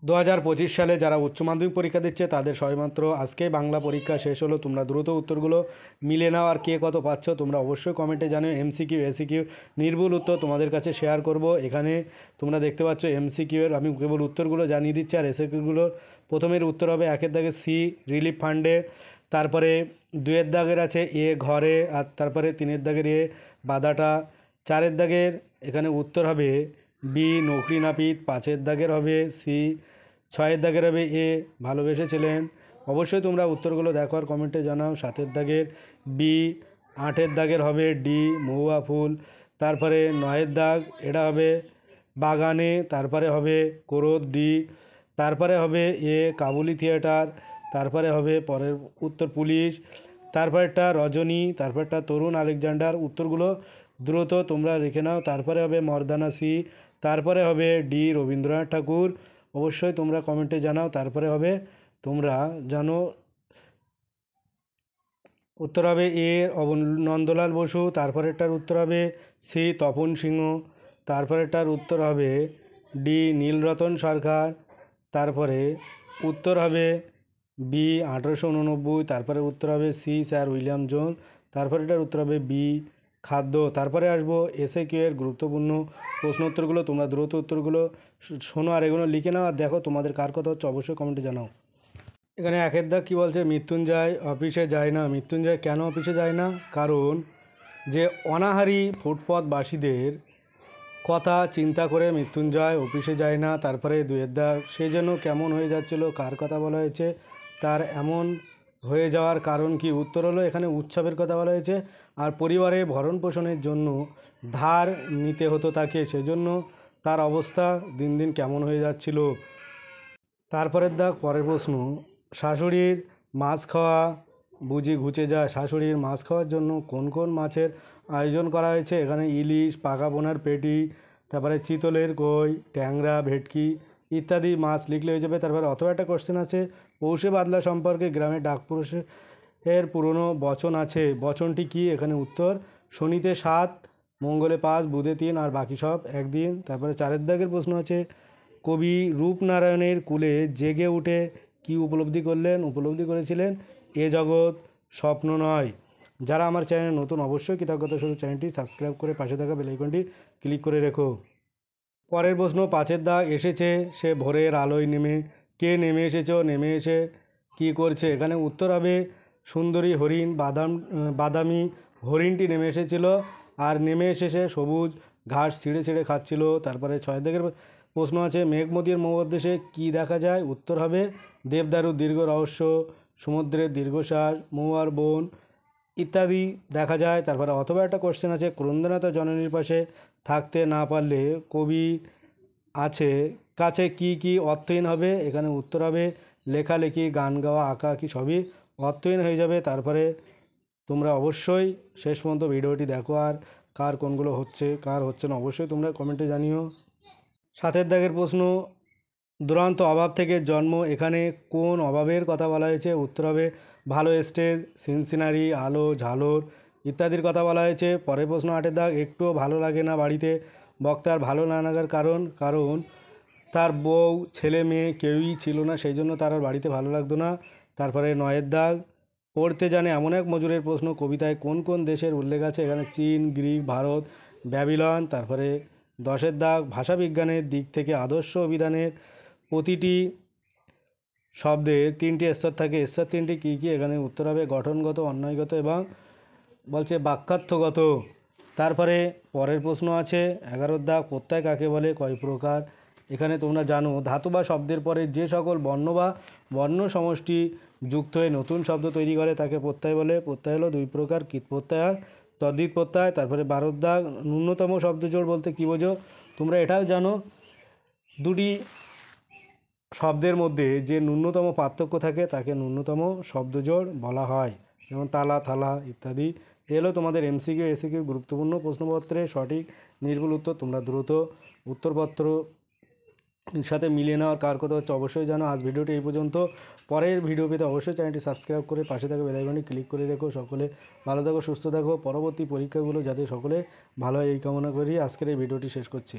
2025 সালে যারা উচ্চ মাধ্যমিক পরীক্ষা দিচ্ছে তাদের সবেমাত্র আজকেই বাংলা পরীক্ষা শেষ হলো। তোমরা দ্রুত উত্তরগুলো মিলে নাও, আর কে কত পাচ্ছ তোমরা অবশ্যই কমেন্টে জানিও। এমসিকিউ এসিকিউ নির্ভুল উত্তর তোমাদের কাছে শেয়ার করব। এখানে তোমরা দেখতে পাচ্ছ এমসিকিউ এর আমি কেবল উত্তরগুলো জানিয়ে দিচ্ছি, আর এসিকিউগুলো প্রথমের উত্তর হবে 1-এর দাগে সি রিলিফ ফান্ডে, তারপরে 2-এর দাগের আছে এ ঘরে, আর তারপরে 3-এর দাগের এ বাদাটা, 4-এর দাগের এখানে উত্তর হবে বি নৌকরি নাপিত, 5-এর দাগের হবে সি, 6-এর দাগের হবে এ ভালোবেসেছিলেন। অবশ্যই তোমরা উত্তরগুলো দেখো আর কমেন্টে জানাও। 7-এর দাগের বি, 8-এর দাগের হবে ডি মহুয়া ফুল, তারপরে 9-এর দাগ এটা হবে বাগানে, তারপরে হবে কোরদ ডি, তারপরে হবে এ কাবুলি থিয়েটার, তারপরে হবে পরের উত্তর পুলিশ, তারপরেরটা রজনী, তারপরটা তরুণ আলেকজান্ডার। উত্তরগুলো দ্রুত তোমরা রেখে নাও। তারপরে হবে মর্দানা সি, তারপরে হবে ডি রবীন্দ্রনাথ ঠাকুর। অবশ্যই তোমরা কমেন্টে জানাও। তারপরে হবে তোমরা জানো উত্তর হবে এ নন্দলাল বসু, তারপরেরটার উত্তর হবে সি তপন সিংহ, তারপরেরটার উত্তর হবে ডি নীলরতন সরকার, তারপরে উত্তর হবে বি 1889, তারপরে উত্তর হবে সি স্যার উইলিয়াম জোন্স, তারপরেটার উত্তর হবে বি খাদ্য। তারপরে আসবো এসএ কিউ এর গুরুত্বপূর্ণ প্রশ্ন উত্তরগুলো। তোমরা দ্রুত উত্তরগুলো শোনো আর এগুলো লিখে নাও, আর দেখো তোমাদের কার কথা হচ্ছে অবশ্যই কমেন্টে জানাও। এখানে 1-এর দাগ কী বলছে, মৃত্যুঞ্জয় অফিসে যায় না। মৃত্যুঞ্জয় কেন অফিসে যায় না? কারণ যে অনাহারী ফুটপথবাসীদের কথা চিন্তা করে মৃত্যুঞ্জয় অফিসে যায় না। তারপরে 2-এর দাগ সে যেন কেমন হয়ে যাচ্ছিল, কার কথা বলা হয়েছে, তার এমন হয়ে যাওয়ার কারণ কি? উত্তর হলো এখানে উৎসবের কথা বলা হয়েছে, আর পরিবারের ভরণ পোষণের জন্য ধার নিতে হতো তাকে, সেজন্য তার অবস্থা দিন দিন কেমন হয়ে যাচ্ছিল। তারপরের দাগ পরের প্রশ্ন, শাশুড়ির মাছ খাওয়া বুঝি ঘুচে যায়। শাশুড়ির মাছ খাওয়ার জন্য কোন কোন মাছের আয়োজন করা হয়েছে? এখানে ইলিশ, পাকা পোনার পেটি, তারপরে চিতলের কই, ট্যাংরা, ভেটকি ইত্যাদি মাছ লিখলে হয়ে যাবে। তারপরে অথবা একটা কোশ্চেন আছে, পৌষে বাদলা সম্পর্কে গ্রামের ডাকপুরুষের পুরনো বচন আছে, বচনটি কি? এখানে উত্তর শনিতে 7, মঙ্গলে 5, বুধে 3 আর বাকি সব একদিন। তারপরে 4-এর দাগের প্রশ্ন আছে, কবি রূপনারায়ণের কুলে জেগে উঠে কি উপলব্ধি করলেন? উপলব্ধি করেছিলেন এ জগৎ স্বপ্ন নয়। যারা আমার চ্যানেলে নতুন অবশ্যই কৃতজ্ঞতা স্বরূপ চ্যানেলটি সাবস্ক্রাইব করে পাশে থাকা বেল আইকনটি ক্লিক করে রেখো। পরের প্রশ্ন 5-এর দাগ, এসেছে সে ভোরের আলোয় নেমে। কে নেমে এসেছো? নেমে এসে কি করছে? এখানে উত্তর হবে সুন্দরী হরিণ, বাদামি হরিণটি নেমে এসেছিল, আর নেমে এসে সবুজ ঘাস ছিঁড়ে ছিঁড়ে খাচ্ছিল। তারপরে 6 দাগের প্রশ্ন আছে, মেঘমতির মধ্যদেশে কি দেখা যায়? উত্তর হবে দেবদারুর দীর্ঘ রহস্য, সমুদ্রের দীর্ঘশ্বাস, মহুয়ার বন ইত্যাদি দেখা যায়। তারপরে অথবা একটা কোশ্চেন আছে, ক্রন্দনাথ জননীর পাশে থাকতে না পারলে কবি আছে কাছে কি কি অর্থহীন হবে? এখানে উত্তর হবে লেখালেখি, গান গাওয়া, আঁকা কি সবই অর্থহীন হয়ে যাবে। তারপরে তোমরা অবশ্যই শেষ পর্যন্ত ভিডিওটি দেখো, আর কার কোনগুলো হচ্ছে কার হচ্ছে না অবশ্যই তোমরা কমেন্টে জানিও। 7-এর দাগের প্রশ্ন, দুরন্ত অভাব থেকে জন্ম, এখানে কোন অভাবের কথা বলা হয়েছে? উত্তর হবে ভালো স্টেজ, সিনসিনারি, আলো, ঝালর ইত্যাদির কথা বলা হয়েছে। পরের প্রশ্ন 8-এর দাগ, একটুও ভালো লাগে না বাড়িতে। বক্তার ভালো না লাগার কারণ তার বউ ছেলে মেয়ে কেউই ছিল না, সেই জন্য তার আর বাড়িতে ভালো লাগতো না। তারপরে 9-এর দাগ, পড়তে জানে এমন এক মজুরের প্রশ্ন, কবিতায় কোন কোন দেশের উল্লেখ আছে? এখানে চীন, গ্রিক, ভারত, ব্যাবিলন। তারপরে 10-এর দাগ, ভাষাবিজ্ঞানের দিক থেকে আদর্শ অভিধানের প্রতিটি শব্দের 3টি স্তর থাকে, স্তর 3টি কী কী? এখানে উত্তর হবে গঠনগত, অন্বয়গত এবং বলছে বাক্যার্থগত। তারপরে পরের প্রশ্ন আছে 11-এর দাগ, প্রত্যয় কাকে বলে? কয় প্রকার? এখানে তোমরা জানো ধাতু বা শব্দের পরে যে সকল বর্ণ বা বর্ণ সমষ্টি যুক্ত হয়ে নতুন শব্দ তৈরি করে তাকে প্রত্যয় বলে। প্রত্যয় হলো 2 প্রকার, কৃৎ প্রত্যয় আর তদ্ধিত প্রত্যয়। তারপরে 12-এর দাগ, ন্যূনতম শব্দজোড় বলতে কী বোঝো? তোমরা এটাও জানো দুটি শব্দের মধ্যে যে ন্যূনতম পার্থক্য থাকে তাকে ন্যূনতম শব্দজোড় বলা হয়, যেমন তালা, থালা ইত্যাদি। এলো তোমাদের এমসিকিউ এসিকিউ গুরুত্বপূর্ণ প্রশ্নপত্রের সঠিক নির্ভুল উত্তর। তোমরা দ্রুত উত্তরপত্র সাথে মিলিয়ে নেওয়ার কার কথা হচ্ছে অবশ্যই জানো। আজ ভিডিওটি এই পর্যন্ত। পরের ভিডিও পেতে অবশ্যই চ্যানেলটি সাবস্ক্রাইব করে পাশে থাকা বেল আইকনটি ক্লিক করে রেখো। সকলে ভালো থাকো, সুস্থ থাকো, পরবর্তী পরীক্ষাগুলো যাতে সকলে ভালো হয় এই কামনা করি আজকের এই ভিডিওটি শেষ করছি।